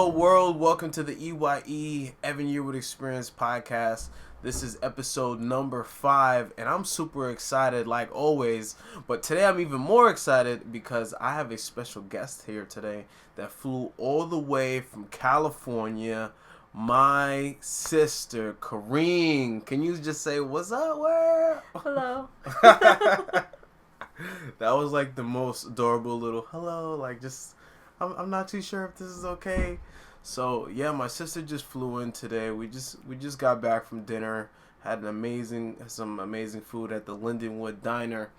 Hello world, welcome to the E.Y.E Evan Yearwood Experience podcast. This is episode number 5 and I'm super excited like always, but today I'm even more excited because I have a special guest here today that flew all the way from California, my sister Corine. Can you just say what's up, where? Hello. That was like the most adorable little hello, like just I'm not too sure if this is okay. So yeah, my sister just flew in today. We just got back from dinner. Had some amazing food at the Lindenwood Diner,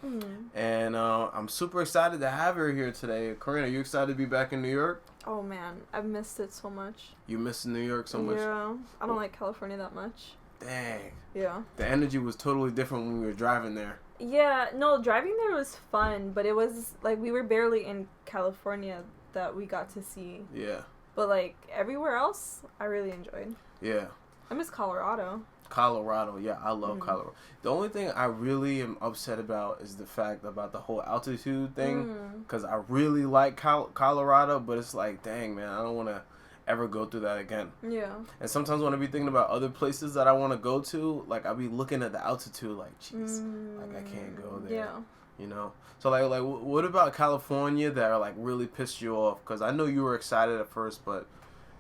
and I'm super excited to have her here today. Corine, are you excited to be back in New York? Oh man, I've missed it so much. You miss New York so much? Yeah, I don't like California that much. Dang. Yeah. The energy was totally different when we were driving there. Yeah, no, driving there was fun, but it was like we were barely in California that we got to see. Yeah. But like everywhere else, I really enjoyed. Yeah. I miss Colorado. Colorado, yeah, I love Colorado. The only thing I really am upset about is the fact about the whole altitude thing, because I really like Colorado, but it's like, dang, man, I don't want to ever go through that again. Yeah. And sometimes when I be thinking about other places that I want to go to, like, I be looking at the altitude, like, jeez, like, I can't go there. Yeah. You know? So, like, what about California that, like, really pissed you off? Because I know you were excited at first, but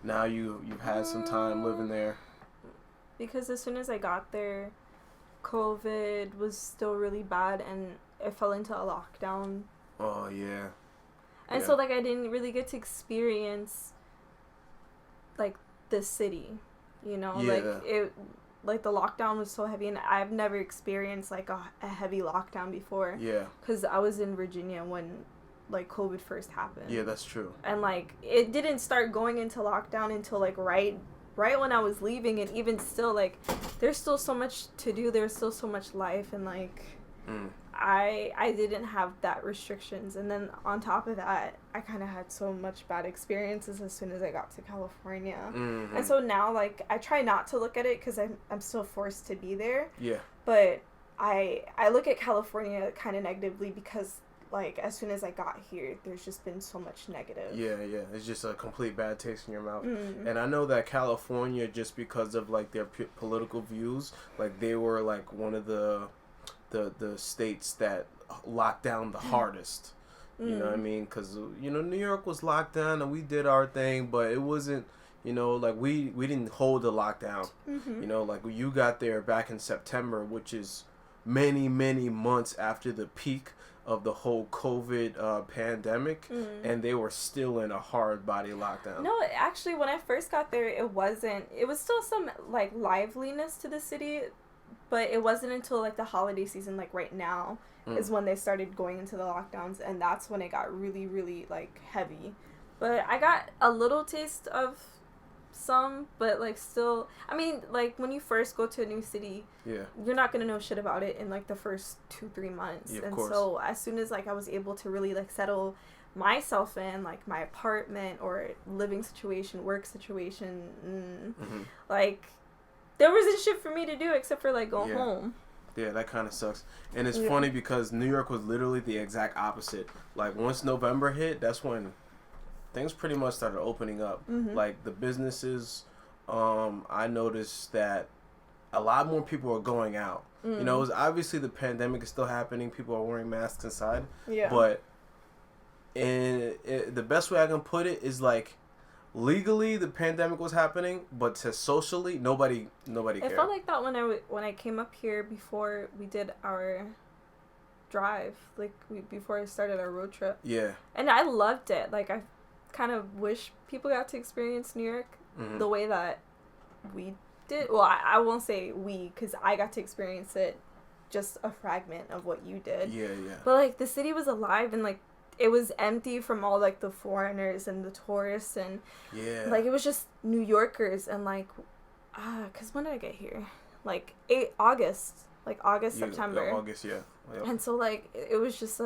now you've had some time living there. Because as soon as I got there, COVID was still really bad and it fell into a lockdown. Oh, yeah. And so, like, I didn't really get to experience, like, the city, you know? Yeah. Like, the lockdown was so heavy, and I've never experienced, like, a heavy lockdown before. Yeah. Because I was in Virginia when, like, COVID first happened. Yeah, that's true. And, like, it didn't start going into lockdown until, like, right when I was leaving, and even still, like, there's still so much to do, there's still so much life, and, like, I didn't have that restrictions, and then on top of that, I kind of had so much bad experiences as soon as I got to California, and so now, like, I try not to look at it, because I'm still forced to be there, but I look at California kind of negatively, because like, as soon as I got here, there's just been so much negative. Yeah. It's just a complete bad taste in your mouth. And I know that California, just because of, like, their political views, like, they were, like, one of the states that locked down the hardest. You know what I mean? Because, you know, New York was locked down, and we did our thing, but it wasn't, you know, like, we didn't hold the lockdown. You know, like, you got there back in September, which is many, many months after the peak of the whole COVID pandemic, and they were still in a hard body lockdown. No, actually, when I first got there, it was still some, like, liveliness to the city, but it wasn't until, like, the holiday season, like, right now, is when they started going into the lockdowns, and that's when it got really, really, like, heavy. But I got a little taste of some, but, like, still, I mean, like, when you first go to a new city, you're not gonna know shit about it in, like, the first 2-3 months. Yeah, and course. So as soon as, like, I was able to really, like, settle myself in, like, my apartment or living situation, work situation, like, there wasn't shit for me to do except for, like, go home. Yeah, that kind of sucks. And it's funny because New York was literally the exact opposite. Like, once November hit, that's when things pretty much started opening up. Like, the businesses, I noticed that a lot more people are going out. You know, it was obviously the pandemic is still happening. People are wearing masks inside. Yeah. But the best way I can put it is, like, legally the pandemic was happening, but to socially, nobody cared. It felt like that when I came up here before we did our drive, like, before I started our road trip. Yeah. And I loved it. Like, I kind of wish people got to experience New York the way that we did. Well, I won't say we, because I got to experience it, just a fragment of what you did. Yeah. But, like, the city was alive, and, like, it was empty from all, like, the foreigners and the tourists, and like, it was just New Yorkers, and, like, because when did I get here? Like, August, September. August, yeah. And so, like, it was just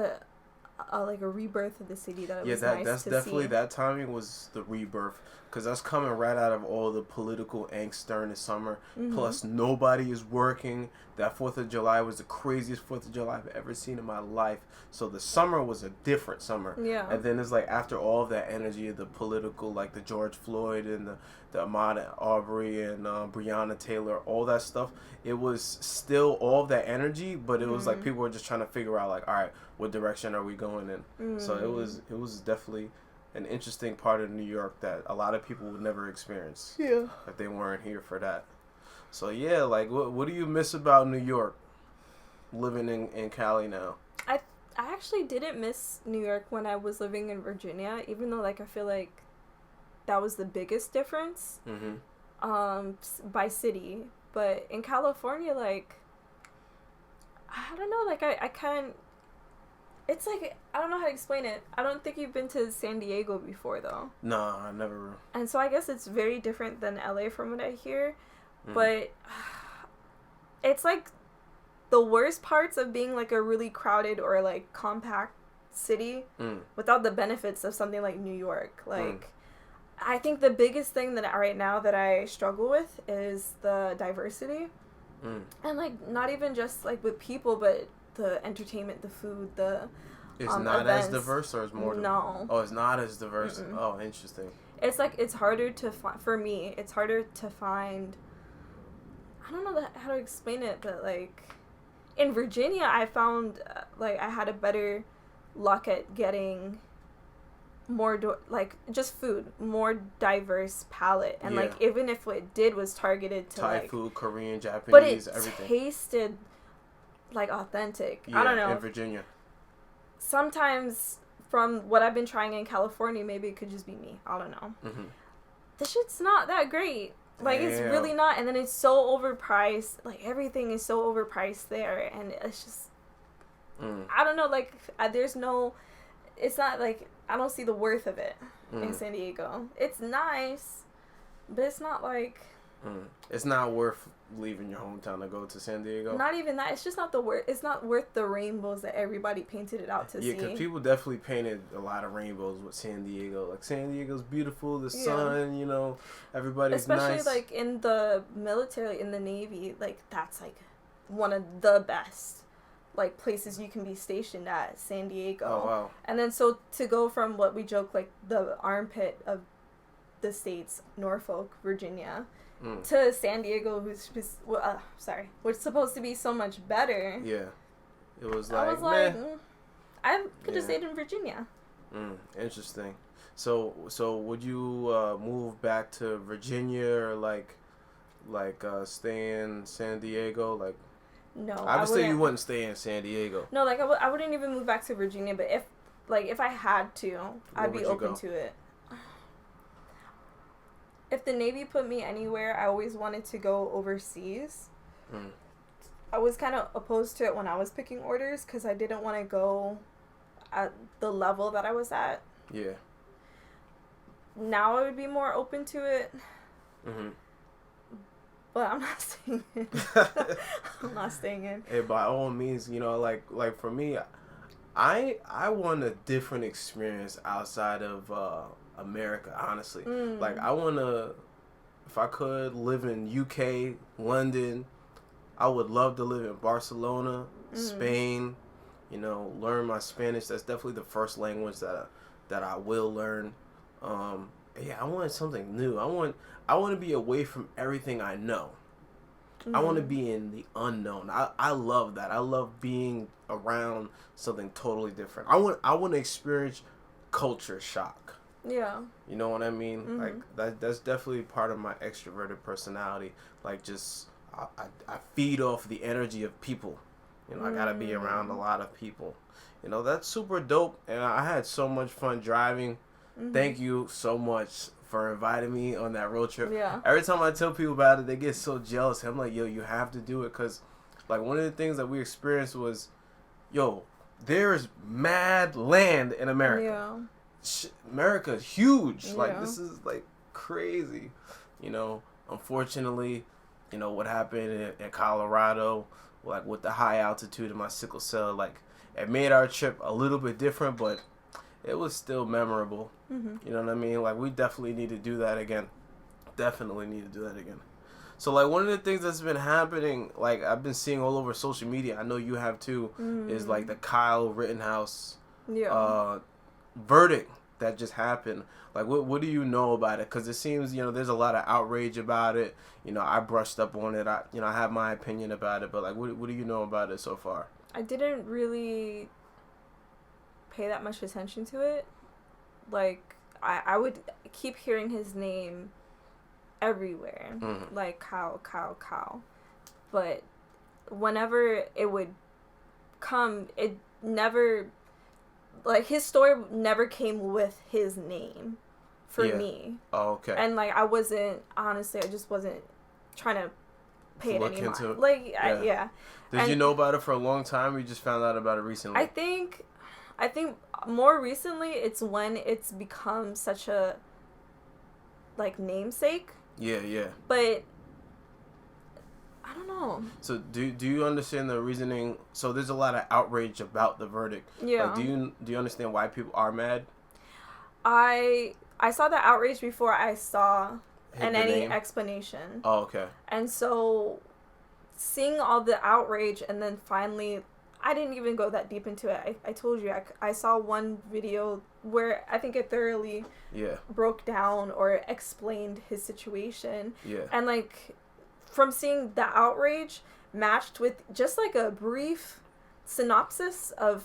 like a rebirth of the city that it was that's definitely that timing was the rebirth, because that's coming right out of all the political angst during the summer. Plus nobody is working. That 4th of July was the craziest 4th of July I've ever seen in my life. So the summer was a different summer. And then it's like after all of that energy of the political, like the George Floyd and the Ahmaud Arbery and Breonna Taylor, all that stuff, it was still all of that energy, but it was like people were just trying to figure out like, all right, what direction are we going in? So it was definitely an interesting part of New York that a lot of people would never experience if they weren't here for that. So yeah, like what do you miss about New York living in Cali now? I actually didn't miss New York when I was living in Virginia, even though like I feel like that was the biggest difference by city. But in California, like I don't know, like I can't. It's like, I don't know how to explain it. I don't think you've been to San Diego before, though. No, I never. And so I guess it's very different than LA from what I hear. But it's like the worst parts of being like a really crowded or like compact city without the benefits of something like New York. Like, I think the biggest thing that right now that I struggle with is the diversity. And like, not even just like with people, but the entertainment, the food, the it's not events. As diverse, or it's more no oh, it's not as diverse. Oh, interesting. It's like it's harder to find, for me, it's harder to find, I don't know how to explain it, but like in Virginia I found like I had a better luck at getting more like just food, more diverse palette, and like even if what it did was targeted to Thai like food, Korean, Japanese, but it everything tasted like authentic. I don't know. In Virginia. Sometimes from what I've been trying in California, maybe it could just be me. I don't know. The shit's not that great. Like, it's really not. And then it's so overpriced. Like, everything is so overpriced there. And it's just, I don't know. Like, there's no, it's not like, I don't see the worth of it in San Diego. It's nice, but it's not like. It's not worth leaving your hometown to go to San Diego. Not even that. It's just not it's not worth the rainbows that everybody painted it out to see. Yeah, because people definitely painted a lot of rainbows with San Diego. Like, San Diego's beautiful, the sun, you know, everybody's especially nice. Like in the military, in the Navy, like that's like one of the best like places you can be stationed at, San Diego. Oh wow. And then so to go from what we joke like the armpit of the states, Norfolk, Virginia, to San Diego, which is supposed to be so much better. Yeah, it was like, I was like, I could have stayed in Virginia. Interesting. So would you move back to Virginia or like stay in San Diego? Like, no, obviously you wouldn't stay in San Diego. No, like I wouldn't even move back to Virginia. But if I had to, I'd be open to it. If the Navy put me anywhere, I always wanted to go overseas. I was kind of opposed to it when I was picking orders because I didn't want to go at the level that I was at. Yeah. Now I would be more open to it. But I'm not staying in. I'm not staying in. Hey, by all means, you know, like for me, I want a different experience outside of America, honestly. Like, I want to, if I could, live in UK, London. I would love to live in Barcelona, Spain, you know, learn my Spanish. That's definitely the first language that I will learn. I want something new. I want to be away from everything I know. I want to be in the unknown. I love that. I love being around something totally different. I want to experience culture shock. Yeah. You know what I mean? Like, that's definitely part of my extroverted personality. Like, just I feed off the energy of people. You know, I gotta be around a lot of people. You know, that's super dope, and I had so much fun driving. Thank you so much for inviting me on that road trip. Yeah. Every time I tell people about it, they get so jealous. I'm like, yo, you have to do it, because like one of the things that we experienced was, yo, there's mad land in America. Yeah. America's huge. Like, this is like crazy. You know, unfortunately, you know what happened in Colorado, like with the high altitude of my sickle cell, like It made our trip a little bit different, but it was still memorable. You know what I mean? Like, we definitely need to do that again. Definitely need to do that again. So, like, one of the things that's been happening, like, I've been seeing all over social media, I know you have too, is, like, the Kyle Rittenhouse verdict that just happened. Like, what do you know about it? Because it seems, you know, there's a lot of outrage about it. You know, I brushed up on it. I have my opinion about it. But, like, what do you know about it so far? I didn't really pay that much attention to it. Like, I would keep hearing his name everywhere. Like, Kyle. But whenever it would come, it never... Like, his story never came with his name for me. Oh, okay. And, like, I just wasn't trying to pay it any mind. Like, yeah. Did you know about it for a long time, or you just found out about it recently? I think more recently it's when it's become such a, like, namesake. Yeah. But I don't know. So do you understand the reasoning? So there's a lot of outrage about the verdict. Yeah. Like, do you understand why people are mad? I saw the outrage before I saw any explanation. Oh, okay. And so seeing all the outrage, and then finally, I didn't even go that deep into it. I told you, I saw one video where I think it thoroughly broke down or explained his situation. Yeah. And, like, from seeing the outrage matched with just, like, a brief synopsis of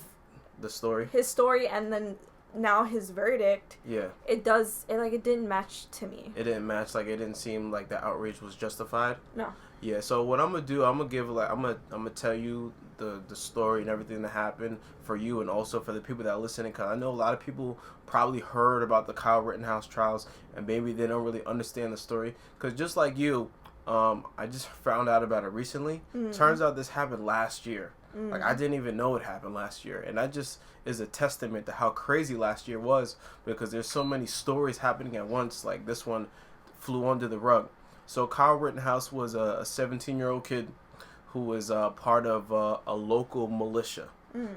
his story, and then now his verdict. Yeah. It didn't match to me. It didn't match. Like, it didn't seem like the outrage was justified. No. Yeah. So what I'm gonna do, I'm gonna tell you the story and everything that happened for you, and also for the people that are listening, because I know a lot of people probably heard about the Kyle Rittenhouse trials, and maybe they don't really understand the story. Because just like you, I just found out about it recently. Turns out this happened last year. Like, I didn't even know it happened last year. And that just is a testament to how crazy last year was, because there's so many stories happening at once. Like, this one flew under the rug. So Kyle Rittenhouse was a 17-year-old kid who was part of a local militia.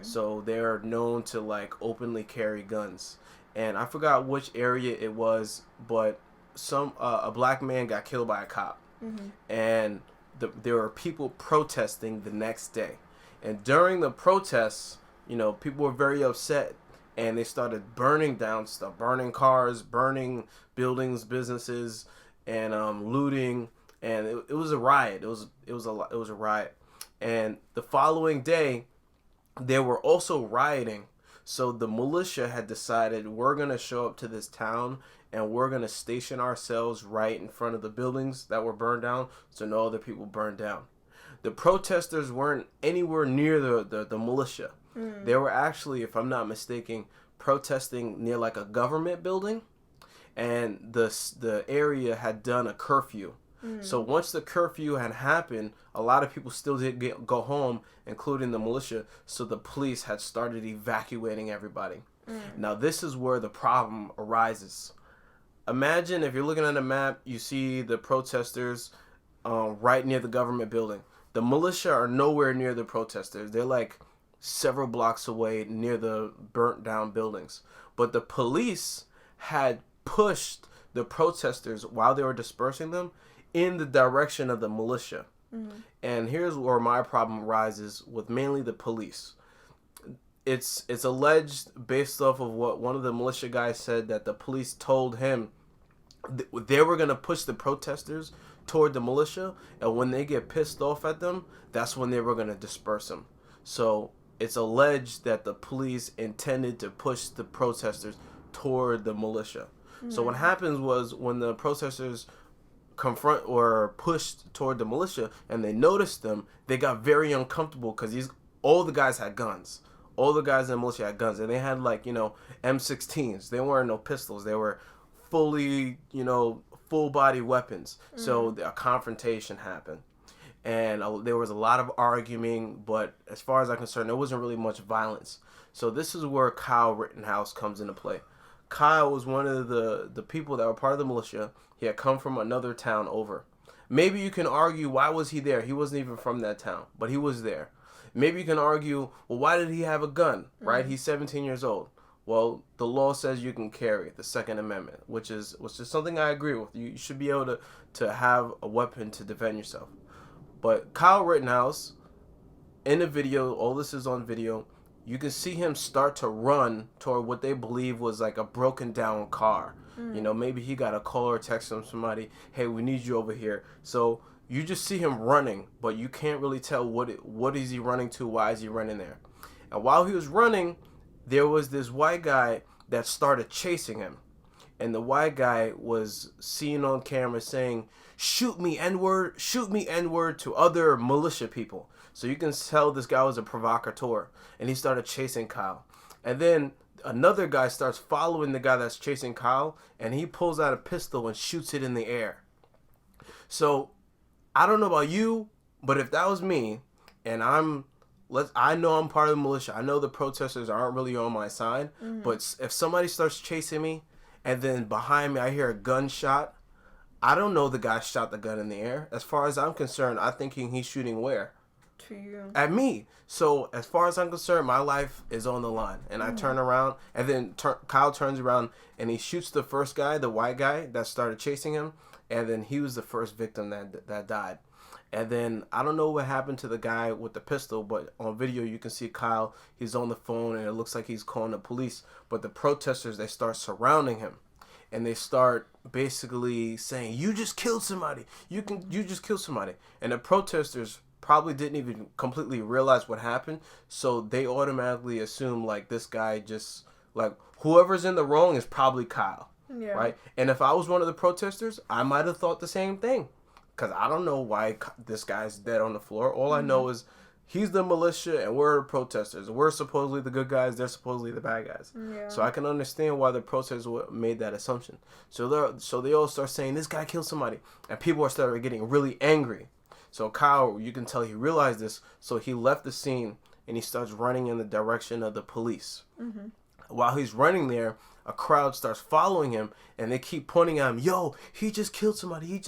So they're known to, like, openly carry guns. And I forgot which area it was, but a black man got killed by a cop. And there were people protesting the next day. And during the protests, you know, people were very upset, and they started burning down stuff, burning cars, burning buildings, businesses, and looting. And it was a riot. It was a riot. And the following day, they were also rioting. So the militia had decided, we're gonna show up to this town, and we're gonna station ourselves right in front of the buildings that were burned down, so no other people burned down. The protesters weren't anywhere near the militia. They were actually, if I'm not mistaken, protesting near, like, a government building, and the area had done a curfew. So once the curfew had happened, a lot of people still did go home, including the militia. So the police had started evacuating everybody. Now this is where the problem arises. Imagine if you're looking at a map, you see the protesters right near the government building. The militia are nowhere near the protesters. They're, like, several blocks away near the burnt down buildings. But the police had pushed the protesters while they were dispersing them in the direction of the militia. And here's where my problem arises with mainly the police. It's alleged, based off of what one of the militia guys said, that the police told him they were going to push the protesters toward the militia, and when they get pissed off at them, that's when they were going to disperse them. So it's alleged that the police intended to push the protesters toward the militia. So what happens was, when the protesters confront or pushed toward the militia and they noticed them, they got very uncomfortable, because all the guys had guns. All the guys in the militia had guns, and they had, like, you know, M16s. They weren't no pistols. They were fully, you know, full body weapons. So a confrontation happened, and there was a lot of arguing, but as far as I'm concerned, there wasn't really much violence. So this is where Kyle Rittenhouse comes into play. Kyle was one of the people that were part of the militia. He had come from another town over. Maybe you can argue, why was he there? He wasn't even from that town, but he was there. maybe you can argue, well, why did he have a gun, right? He's 17 years old. Well, the law says you can carry, the Second Amendment, which is something I agree with. You should be able to have a weapon to defend yourself. But Kyle Rittenhouse, in the video, all this is on video, you can see him start to run toward what they believe was like a broken down car. You know, maybe he got a call or text from somebody, hey, we need you over here. So you just see him running, but you can't really tell what is he running to, why is he running there. And while he was running, there was this white guy that started chasing him. And the white guy was seen on camera saying, shoot me, N-word to other militia people. So you can tell this guy was a provocateur. And he started chasing Kyle. And then another guy starts following the guy that's chasing Kyle, and he pulls out a pistol and shoots it in the air. So, I don't know about you, but if that was me, and I know I'm part of the militia, I know the protesters aren't really on my side, but if somebody starts chasing me, and then behind me I hear a gunshot, I don't know the guy shot the gun in the air. As far as I'm concerned, I'm thinking he's shooting where? To you. At me. So as far as I'm concerned, my life is on the line. And I turn around, and then Kyle turns around and he shoots the first guy, the white guy that started chasing him, and then he was the first victim that died. And then I don't know what happened to the guy with the pistol, but on video you can see Kyle, he's on the phone and it looks like he's calling the police. But the protesters, they start surrounding him. And they start basically saying, you just killed somebody. You just killed somebody. And the protesters probably didn't even completely realize what happened, so they automatically assume like this guy just like whoever's in the wrong is probably Kyle, right? And if I was one of the protesters, I might have thought the same thing, because I don't know why this guy's dead on the floor. All I know is he's the militia and we're protesters. We're supposedly the good guys, they're supposedly the bad guys. So I can understand why the protesters made that assumption. So they all start saying this guy killed somebody, and people are starting getting really angry. So Kyle, you can tell he realized this, so he left the scene and he starts running in the direction of the police. While he's running there, a crowd starts following him and they keep pointing at him, yo, he just killed somebody,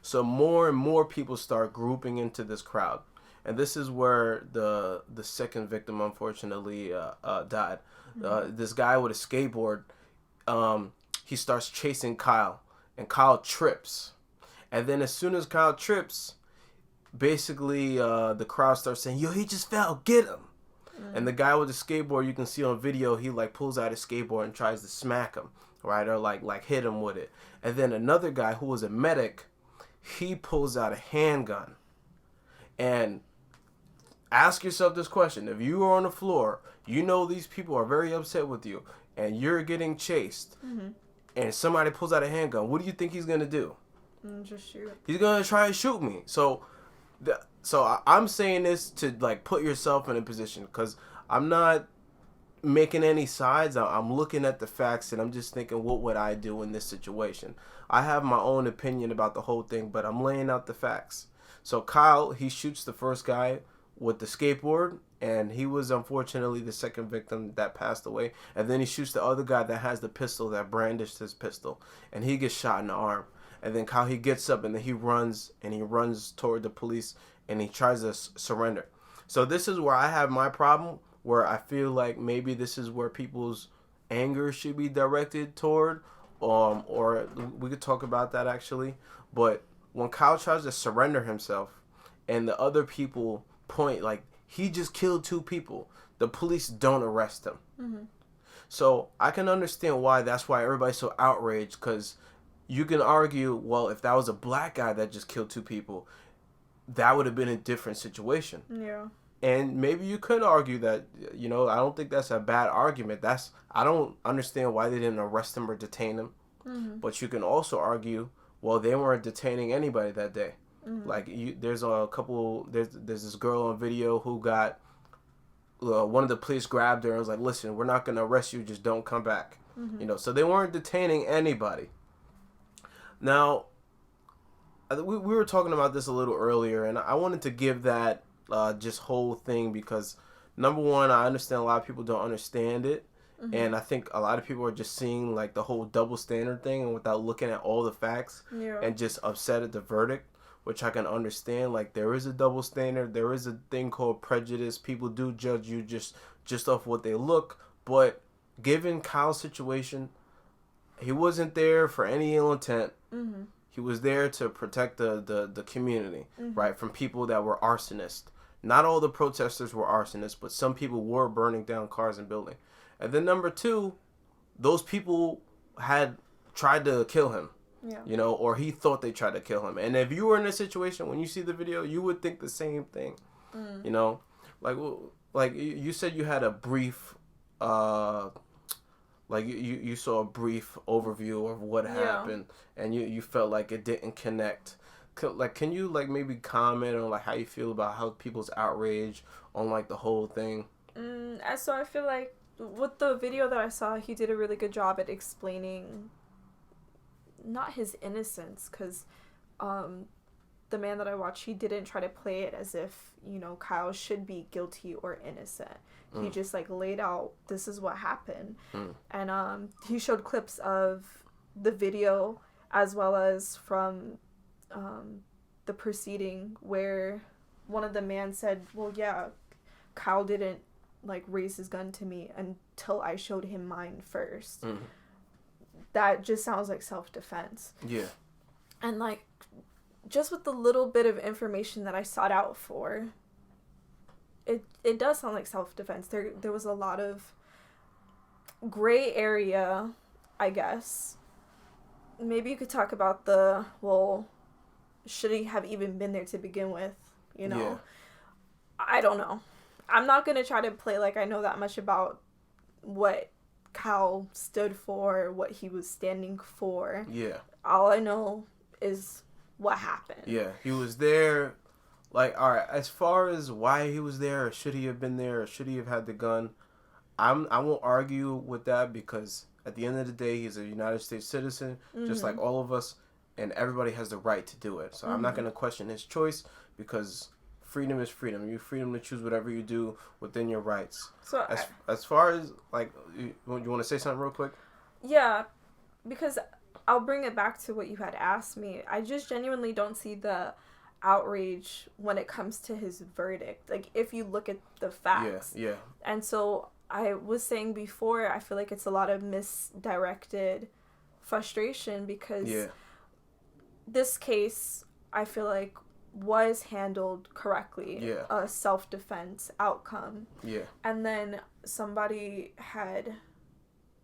So more and more people start grouping into this crowd. And this is where the second victim, unfortunately, died. This guy with a skateboard, he starts chasing Kyle, and Kyle trips. And then as soon as Kyle trips, basically the crowd starts saying, yo, he just fell, get him. And the guy with the skateboard, you can see on video, he like pulls out his skateboard and tries to smack him, right? Or like hit him with it. And then another guy who was a medic, he pulls out a handgun. And ask yourself this question: if you are on the floor, you know these people are very upset with you, and you're getting chased, and somebody pulls out a handgun, what do you think he's gonna do? Just shoot. He's gonna try to shoot me. So I'm saying this to like put yourself in a position, because I'm not making any sides. I'm looking at the facts and I'm just thinking, what would I do in this situation? I have my own opinion about the whole thing, but I'm laying out the facts. So Kyle, he shoots the first guy with the skateboard, and he was unfortunately the second victim that passed away. And then he shoots the other guy that has the pistol, that brandished his pistol, and he gets shot in the arm. And then Kyle, he gets up and then he runs toward the police and he tries to surrender. So this is where I have my problem, where I feel like maybe this is where people's anger should be directed toward, or we could talk about that actually. But when Kyle tries to surrender himself and the other people point like he just killed 2 people, the police don't arrest him. So I can understand why everybody's so outraged, because you can argue, well, if that was a black guy that just killed 2 people, that would have been a different situation. Yeah. And maybe you could argue that, I don't think that's a bad argument. I don't understand why they didn't arrest him or detain him. But you can also argue, well, they weren't detaining anybody that day. Like, there's this girl on video who got, one of the police grabbed her and was like, listen, we're not going to arrest you, just don't come back. So they weren't detaining anybody. Now, we were talking about this a little earlier, and I wanted to give that just whole thing because, number one, I understand a lot of people don't understand it, and I think a lot of people are just seeing like the whole double standard thing and without looking at all the facts and just upset at the verdict, which I can understand. Like, there is a double standard. There is a thing called prejudice. People do judge you just off what they look. But given Kyle's situation, he wasn't there for any ill intent. Mm-hmm. He was there to protect the community, mm-hmm. right, from people that were arsonists. Not all the protesters were arsonists, but some people were burning down cars and buildings. And then number two, those people had tried to kill him, you know, or he thought they tried to kill him. And if you were in a situation, when you see the video, you would think the same thing, you know, like you said you had a brief, like you saw a brief overview of what happened, and you felt like it didn't connect. Like, can you like maybe comment on like how you feel about how people's outrage on like the whole thing? So I feel like with the video that I saw, he did a really good job at explaining not his innocence, because the man that I watched, he didn't try to play it as if, you know, Kyle should be guilty or innocent. He just like laid out, this is what happened. And he showed clips of the video as well as from the proceeding where one of the men said, well, yeah, Kyle didn't like raise his gun to me until I showed him mine first. That just sounds like self-defense. Yeah. And like, just with the little bit of information that I sought out for, it does sound like self-defense. There was a lot of gray area, I guess. Maybe you could talk about should he have even been there to begin with, you know? Yeah. I don't know. I'm not going to try to play like I know that much about what Kyle stood for, what he was standing for. Yeah. All I know is what happened. Yeah, he was there. Like, all right, as far as why he was there, or should he have been there, or should he have had the gun, I won't argue with that, because at the end of the day, he's a United States citizen, just like all of us, and everybody has the right to do it. So I'm not going to question his choice, because freedom is freedom. You have freedom to choose whatever you do within your rights. So as far as, like, you want to say something real quick? Yeah, because I'll bring it back to what you had asked me. I just genuinely don't see the outrage when it comes to his verdict. Like, if you look at the facts. Yeah. And so I was saying before, I feel like it's a lot of misdirected frustration, because this case, I feel like, was handled correctly. Yeah. A self-defense outcome. Yeah. And then somebody had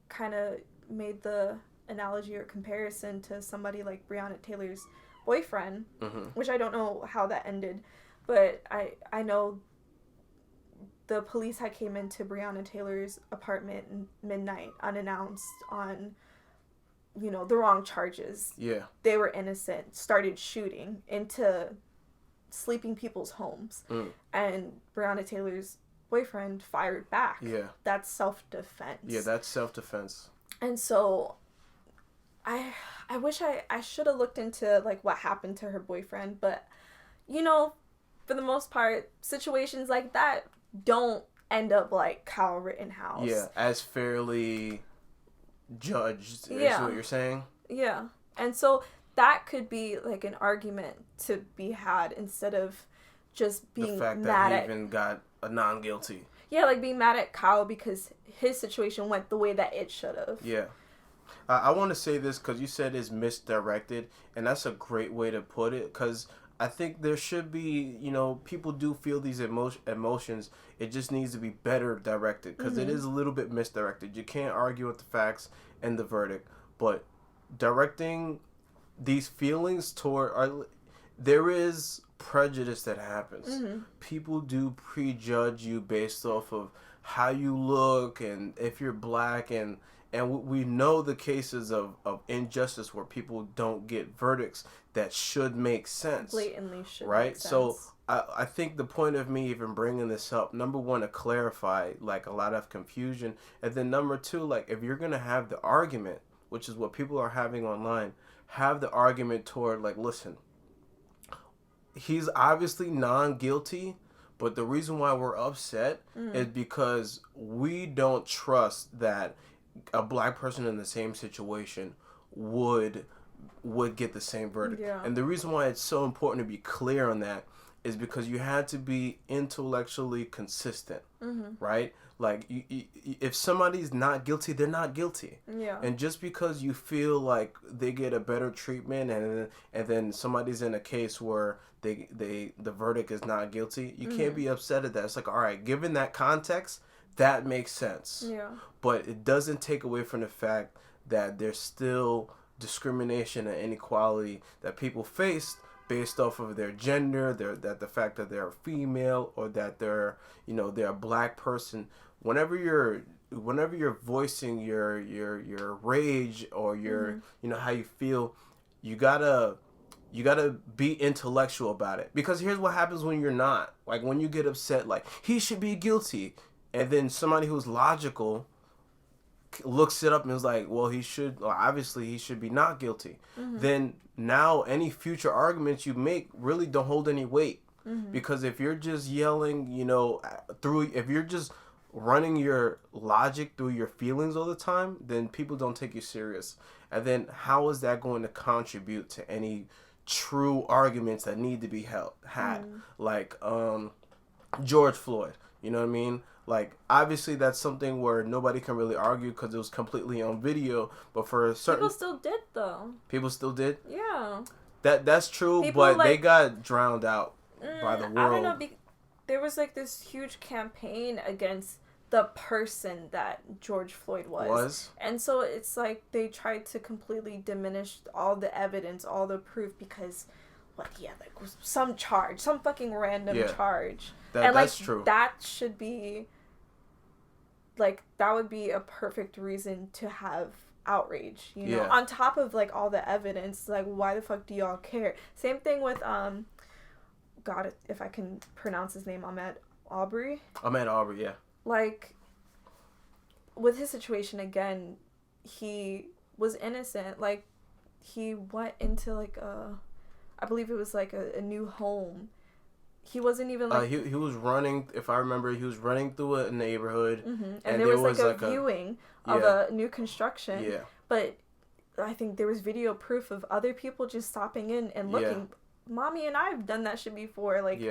kind of made the analogy or comparison to somebody like Breonna Taylor's boyfriend, which I don't know how that ended, but I know the police had came into Breonna Taylor's apartment midnight unannounced on, you know, the wrong charges. Yeah. They were innocent, started shooting into sleeping people's homes. And Breonna Taylor's boyfriend fired back. Yeah. That's self-defense. Yeah, that's self-defense. And so I wish I should have looked into like what happened to her boyfriend, but you know, for the most part, situations like that don't end up like Kyle Rittenhouse. Yeah, as fairly judged is what you're saying? Yeah. And so that could be like an argument to be had instead of just being mad at... The fact that he even got a non-guilty. Yeah, like being mad at Kyle because his situation went the way that it should have. Yeah. I want to say this because you said it's misdirected, and that's a great way to put it, because I think there should be, you know, people do feel these emotions. It just needs to be better directed, because it is a little bit misdirected. You can't argue with the facts and the verdict, but directing these feelings toward... there is prejudice that happens. People do prejudge you based off of how you look and if you're black, and we know the cases of injustice where people don't get verdicts that should make sense. Blatantly should right? Make sense. So I think the point of me even bringing this up, number one, to clarify like a lot of confusion, and then number two, like if you're going to have the argument, which is what people are having online, have the argument toward like, listen, he's obviously non-guilty, but the reason why we're upset is because we don't trust that a black person in the same situation would would get the same verdict. Yeah. And the reason why it's so important to be clear on that is because you had to be intellectually consistent, right? Like, if somebody's not guilty, they're not guilty. Yeah. And just because you feel like they get a better treatment, and then somebody's in a case where the verdict is not guilty, you can't be upset at that. It's like, all right, given that context, that makes sense. Yeah. But it doesn't take away from the fact that there's still discrimination and inequality that people face based off of their gender, the fact that they're a female, or that they're a black person. Whenever you're voicing your rage, or your how you feel, you gotta be intellectual about it. Because here's what happens when you're not. Like, when you get upset, like, he should be guilty, and then somebody who's logical looks it up and is like, well, obviously he should be not guilty. Then now any future arguments you make really don't hold any weight. Because if you're just yelling, if you're just running your logic through your feelings all the time, then people don't take you serious. And then how is that going to contribute to any true arguments that need to be had? Like George Floyd, you know what I mean? Like, obviously that's something where nobody can really argue because it was completely on video, but for a certain... People still did, though. People still did? Yeah. That's true, but they got drowned out by the world. I don't know, there was, like, this huge campaign against the person that George Floyd was. And so it's like they tried to completely diminish all the evidence, all the proof, because... some charge, some fucking random charge. That's true. That should be, like, that would be a perfect reason to have outrage, know? On top of, like, all the evidence, like, why the fuck do y'all care? Same thing with, God, if I can pronounce his name, Ahmaud Arbery. Ahmaud Arbery, yeah. Like, with his situation, again, he was innocent. Like, he went into, like, I believe it was like a new home. He wasn't even like... he was running, if I remember, he was running through a neighborhood. And there was like a viewing of a new construction. Yeah. But I think there was video proof of other people just stopping in and looking. Yeah. Mommy and I have done that shit before. Like,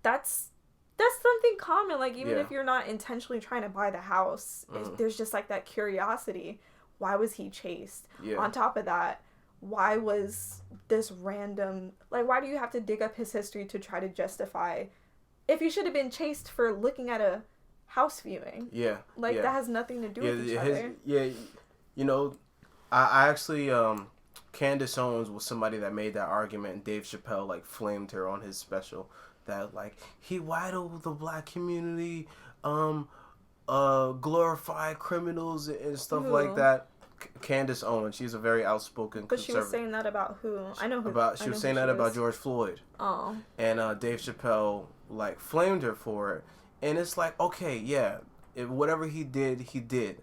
that's something common. Like, even if you're not intentionally trying to buy the house, there's just like that curiosity. Why was he chased? Yeah. On top of that, why was this random... Like, why do you have to dig up his history to try to justify... If you should have been chased for looking at a house viewing. Yeah. Like, that has nothing to do with each other. Yeah, I actually... Candace Owens was somebody that made that argument, and Dave Chappelle, like, flamed her on his special. That, like, he whited the black community, glorify criminals and stuff like that. Candace Owens, she's a very outspoken conservative. But she was saying that about who? I know who. She was saying that about George Floyd. Oh. And Dave Chappelle, like, flamed her for it. And it's like, okay, yeah, whatever he did, he did.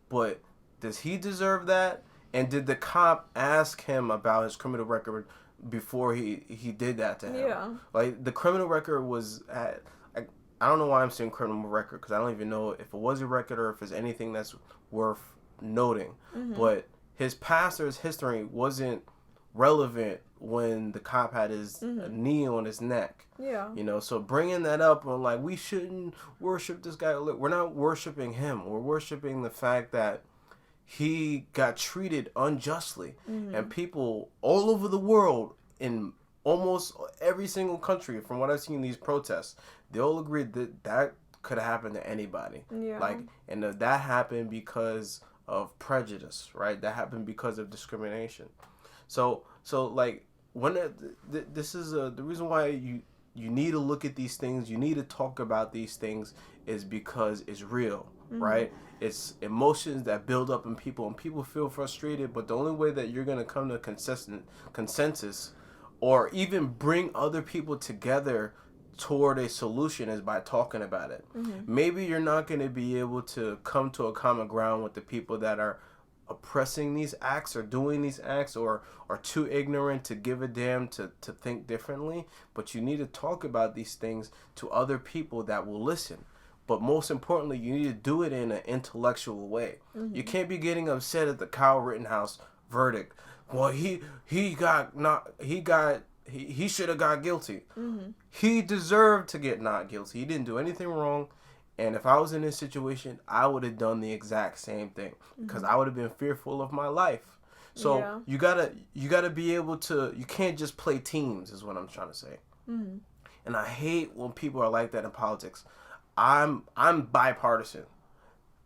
But does he deserve that? And did the cop ask him about his criminal record before he did that to him? Yeah. Like, the criminal record was at... I don't know why I'm saying criminal record, because I don't even know if it was a record or if it's anything that's worth noting. But his past or his history wasn't relevant when the cop had his knee on his neck. Yeah. So bringing that up on, like, we shouldn't worship this guy. Look, we're not worshiping him. We're worshiping the fact that he got treated unjustly. And people all over the world, in almost every single country, from what I've seen in these protests, they all agreed that could have happened to anybody. Yeah. Like, and that happened because of prejudice, right? That happened because of discrimination. So like, when this is the reason why you need to look at these things, you need to talk about these things, is because it's real, right? It's emotions that build up in people, and people feel frustrated. But the only way that you're gonna come to consensus, or even bring other people together toward a solution, is by talking about it. Maybe you're not going to be able to come to a common ground with the people that are oppressing these acts or doing these acts, or are too ignorant to give a damn to think differently, but you need to talk about these things to other people that will listen. But most importantly, you need to do it in an intellectual way. You can't be getting upset at the Kyle Rittenhouse verdict well, he should have got guilty. Mm-hmm. He deserved to get not guilty. He didn't do anything wrong. And if I was in this situation, I would have done the exact same thing because I would have been fearful of my life. So you gotta be able to. You can't just play teams, is what I'm trying to say. Mm-hmm. And I hate when people are like that in politics. I'm bipartisan.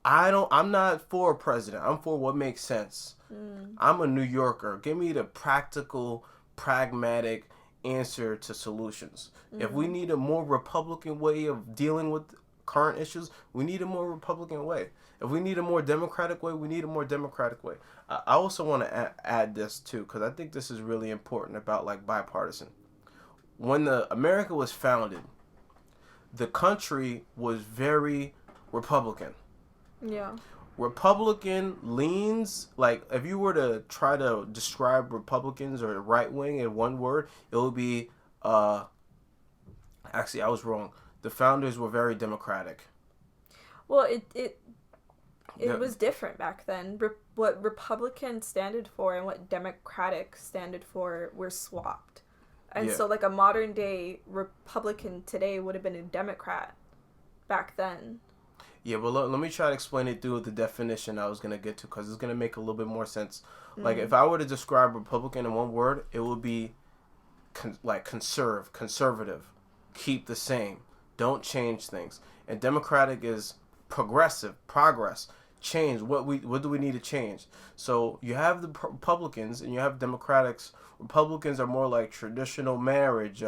I'm not for a president. I'm for what makes sense. Mm. I'm a New Yorker. Give me the practical, pragmatic answer to solutions. Mm-hmm. If we need a more Republican way of dealing with current issues, we need a more Republican way. If we need a more Democratic way, we need a more Democratic way. I also want to add this too, because I think this is really important about like bipartisan. When America was founded, the country was very Republican. Yeah. Republican leans, like if you were to try to describe Republicans or right wing in one word, it would be actually I was wrong. The founders were very democratic. Well, it was different back then. What Republican standed for and what Democratic standed for were swapped. And so like a modern day Republican today would have been a Democrat back then. Yeah, but let me try to explain it through the definition I was going to get to, because it's going to make a little bit more sense. Mm-hmm. Like, if I were to describe Republican in one word, it would be, conservative, keep the same, don't change things. And Democratic is progressive, progress, change, what do we need to change? So, you have the Republicans and you have Democrats. Republicans are more like traditional marriage,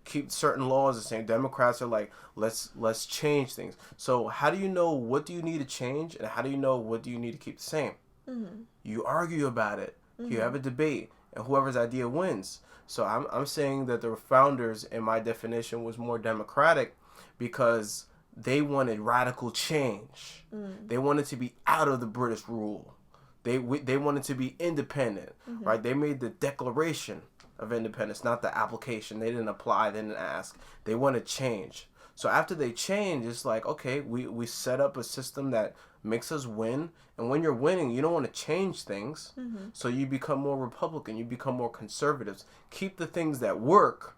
keep certain laws the same. Democrats are like, let's change things. So how do you know what do you need to change, and how do you know what do you need to keep the same? Mm-hmm. You argue about it. Mm-hmm. You have a debate, and whoever's idea wins. So I'm saying that the founders, in my definition, was more democratic because they wanted radical change. Mm. They wanted to be out of the British rule. They wanted to be independent, mm-hmm. right? They made the Declaration of Independence, not the application. They didn't apply, they didn't ask. They wanted change. So after they change, it's like, okay, we set up a system that makes us win. And when you're winning, you don't want to change things. Mm-hmm. So you become more Republican. You become more conservatives. Keep the things that work.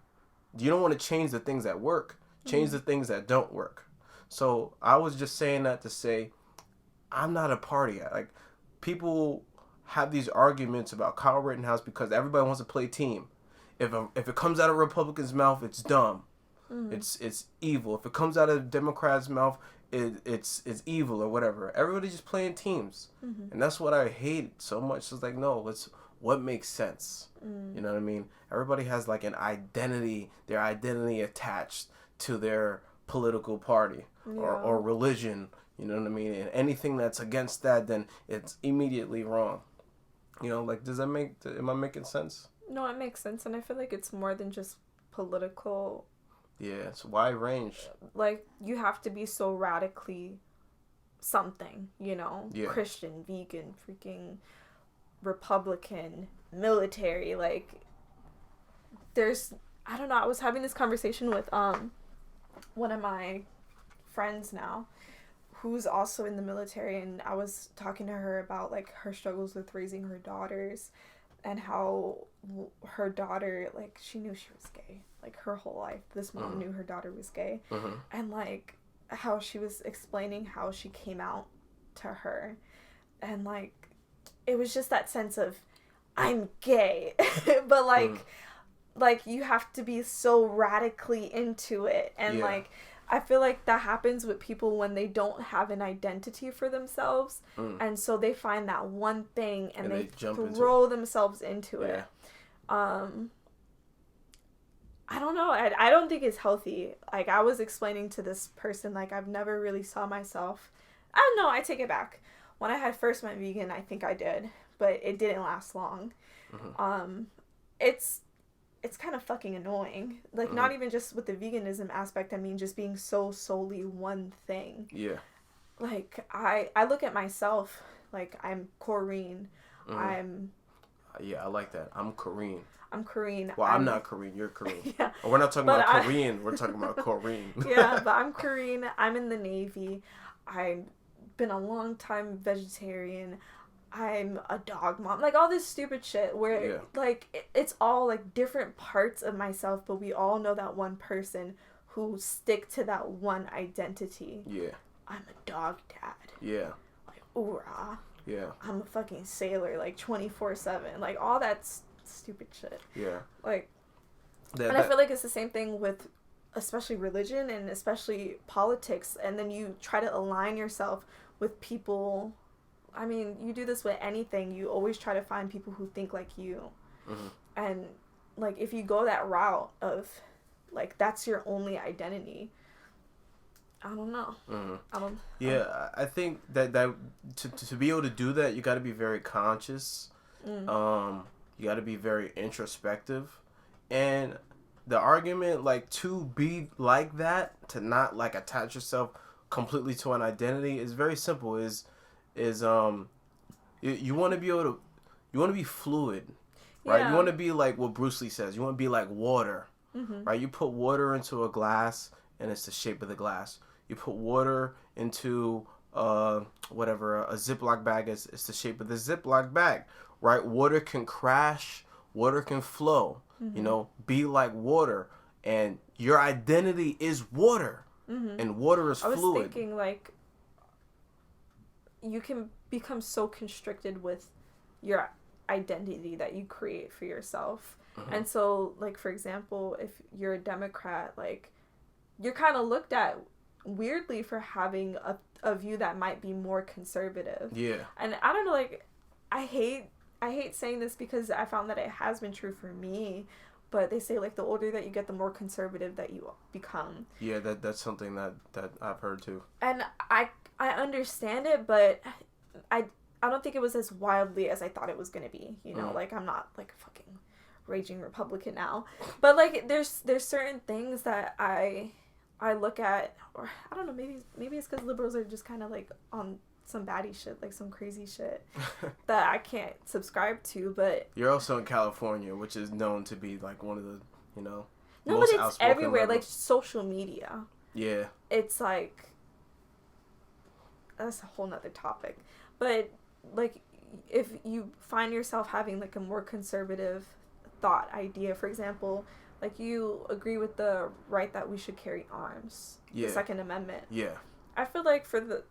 You don't want to change the things that work. Change mm-hmm. the things that don't work. So I was just saying that to say, I'm not a party. Like, people have these arguments about Kyle Rittenhouse because everybody wants to play team. If it comes out of a Republican's mouth, it's dumb. Mm-hmm. It's evil. If it comes out of a Democrat's mouth, it's evil or whatever. Everybody's just playing teams. Mm-hmm. And that's what I hate so much. It's like, no, what makes sense. Mm. You know what I mean? Everybody has like an identity, their identity attached to their political party or religion. You know what I mean? And anything that's against that, then it's immediately wrong. You know, like, am I making sense? No, it makes sense. And I feel like it's more than just political. Yeah, it's a wide range. Like, you have to be so radically something, you know? Yeah. Christian, vegan, freaking Republican, military. Like, I don't know, I was having this conversation with one of my friends now, who's also in the military, and I was talking to her about like her struggles with raising her daughters, and how her daughter, like, she knew she was gay, like, her whole life. This mom knew her daughter was gay, and like how she was explaining how she came out to her, and like it was just that sense of, I'm gay, but like you have to be so radically into it, and like I feel like that happens with people when they don't have an identity for themselves, and so they find that one thing and they throw themselves into it. I don't know. I don't think it's healthy. Like, I was explaining to this person, like, I've never really saw myself. I don't know. I take it back. When I had first went vegan, I think I did, but it didn't last long. Mm-hmm. It's kind of fucking annoying. Like, not even just with the veganism aspect, I mean, just being so solely one thing. Yeah. Like, I look at myself, like, I'm Corine. Yeah, I like that. I'm Corine. Well, I'm not Corine. You're Corine. Yeah. We're not talking about Korean. We're talking about Corine. Yeah, but I'm Corine. I'm in the Navy. I've been a long time vegetarian. I'm a dog mom. Like, all this stupid shit where, like, it's all, like, different parts of myself, but we all know that one person who stick to that one identity. Yeah. I'm a dog dad. Yeah. Like, oorah. Yeah. I'm a fucking sailor, like, 24/7. Like, all that stupid shit. Yeah. Like, I feel like it's the same thing with, especially religion and especially politics, and then you try to align yourself with people. I mean, you do this with anything. You always try to find people who think like you. Mm-hmm. And, like, if you go that route of, like, that's your only identity, I don't know. Mm-hmm. I think that to be able to do that, you got to be very conscious. Mm. You got to be very introspective. And the argument, like, to be like that, to not, like, attach yourself completely to an identity is very simple. You want to be able to, you want to be fluid, right? Yeah. You want to be like what Bruce Lee says. You want to be like water, mm-hmm. right? You put water into a glass and it's the shape of the glass. You put water into a Ziploc bag, it's the shape of the Ziploc bag, right? Water can crash, water can flow, mm-hmm. Be like water, and your identity is water, mm-hmm. and water is fluid. I was thinking, like, you can become so constricted with your identity that you create for yourself. Mm-hmm. And so, like, for example, if you're a Democrat, like, you're kind of looked at weirdly for having a view that might be more conservative. Yeah. And I don't know, like, I hate saying this because I found that it has been true for me, but they say, like, the older that you get, the more conservative that you become. Yeah, that's something that I've heard too. And I understand it, but I don't think it was as wildly as I thought it was going to be, like, I'm not, like, a fucking raging Republican now, but, like, there's certain things that I look at, or I don't know, maybe it's because liberals are just kind of, like, on some baddie shit, like some crazy shit that I can't subscribe to, but... You're also in California, which is known to be, like, one of the, No, but it's everywhere, liberals. Like, social media. Yeah. It's, like... That's a whole nother topic. But, like, if you find yourself having, like, a more conservative thought idea, for example, like, you agree with the right that we should carry arms. Yeah. The Second Amendment. Yeah. I feel like for the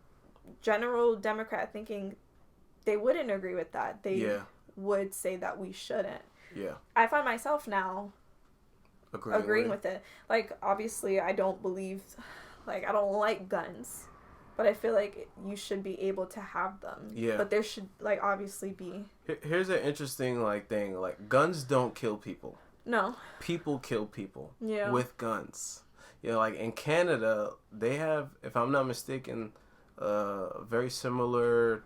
general Democrat thinking, they wouldn't agree with that. They would say that we shouldn't. Yeah. I find myself now agreeing with it. Like, obviously, I don't believe, like, I don't like guns, but I feel like you should be able to have them. Yeah. But there should, like, obviously be... Here's an interesting, like, thing. Like, guns don't kill people. No. People kill people. Yeah. With guns. Like, in Canada, they have, if I'm not mistaken, very similar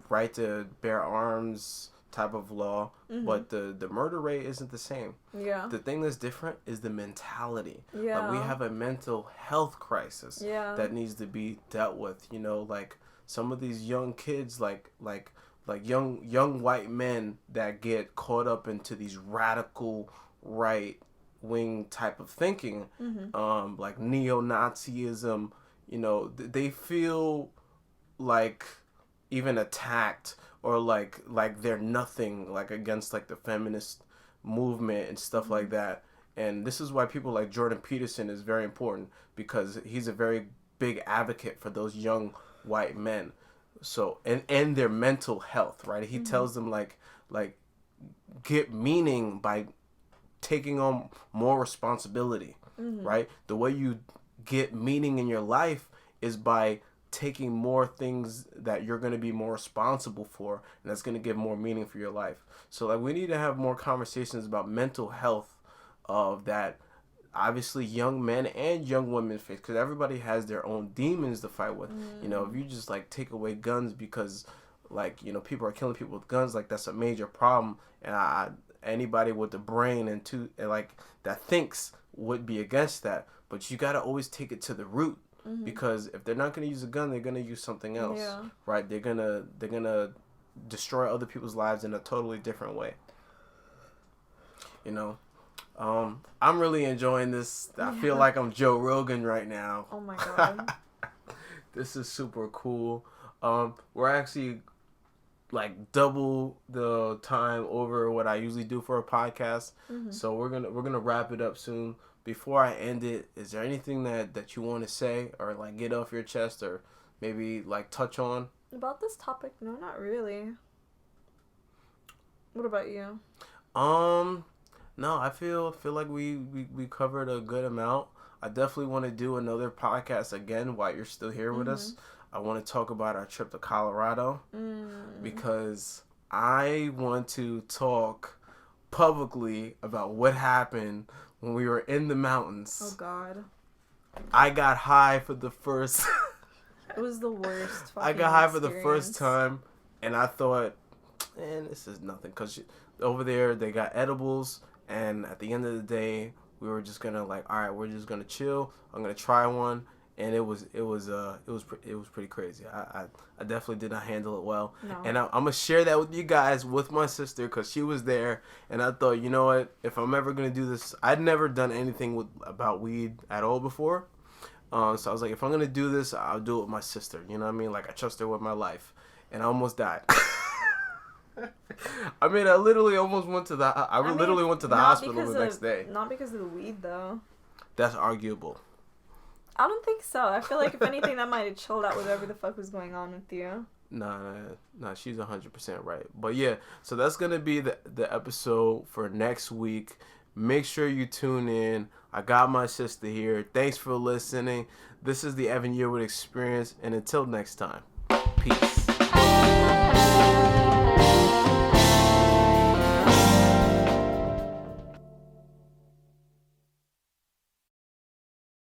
right to bear arms type of law, mm-hmm. but the murder rate isn't the same. Yeah. The thing that's different is the mentality. Yeah. Like, we have a mental health crisis that needs to be dealt with. Like, some of these young kids, like young white men that get caught up into these radical right wing type of thinking, mm-hmm. Like neo-Nazism, they feel like even attacked, or like they're nothing, like, against, like, the feminist movement and stuff, mm-hmm. like that. And this is why people like Jordan Peterson is very important, because he's a very big advocate for those young white men. So, and their mental health, right? He mm-hmm. tells them, like get meaning by taking on more responsibility, mm-hmm. right? The way you get meaning in your life is by taking more things that you're going to be more responsible for, and that's going to give more meaning for your life. So, like, we need to have more conversations about mental health, that obviously young men and young women face, because everybody has their own demons to fight with. If you just, like, take away guns because, like, people are killing people with guns, like, that's a major problem. And anybody with the brain and like that thinks would be against that, but you got to always take it to the root. Mm-hmm. Because if they're not going to use a gun, they're going to use something else, right? They're gonna destroy other people's lives in a totally different way. I'm really enjoying this. I feel like I'm Joe Rogan right now. Oh my god, this is super cool. We're actually, like double the time over what I usually do for a podcast. Mm-hmm. So we're gonna wrap it up soon. Before I end it, is there anything that you want to say or like get off your chest or maybe like touch on about this topic? No, not really. What about you? No, I feel like we covered a good amount. I definitely want to do another podcast again while you're still here with us. I want to talk about our trip to Colorado because I want to talk publicly about what happened when we were in the mountains. Oh, God. I got high for the first... It was the worst I got high for the first time, and I thought, man, this is nothing. Because over there, they got edibles, and at the end of the day, we were just going to like, all right, we're just going to chill. I'm going to try one. And it was pretty crazy. I definitely did not handle it well. No. And I'm going to share that with you guys, with my sister, because she was there. And I thought, you know what? If I'm ever going to do this, I'd never done anything about weed at all before. So I was like, if I'm going to do this, I'll do it with my sister. You know what I mean? Like, I trust her with my life. And I almost died. I mean, I literally almost went to the... literally went to the hospital the next day. Not because of the weed, though. That's arguable. I don't think so. I feel like, if anything, that might have chilled out whatever the fuck was going on with you. Nah, she's 100% right. But yeah, so that's going to be the episode for next week. Make sure you tune in. I got my sister here. Thanks for listening. This is the Evan Yearwood Experience, and until next time, peace.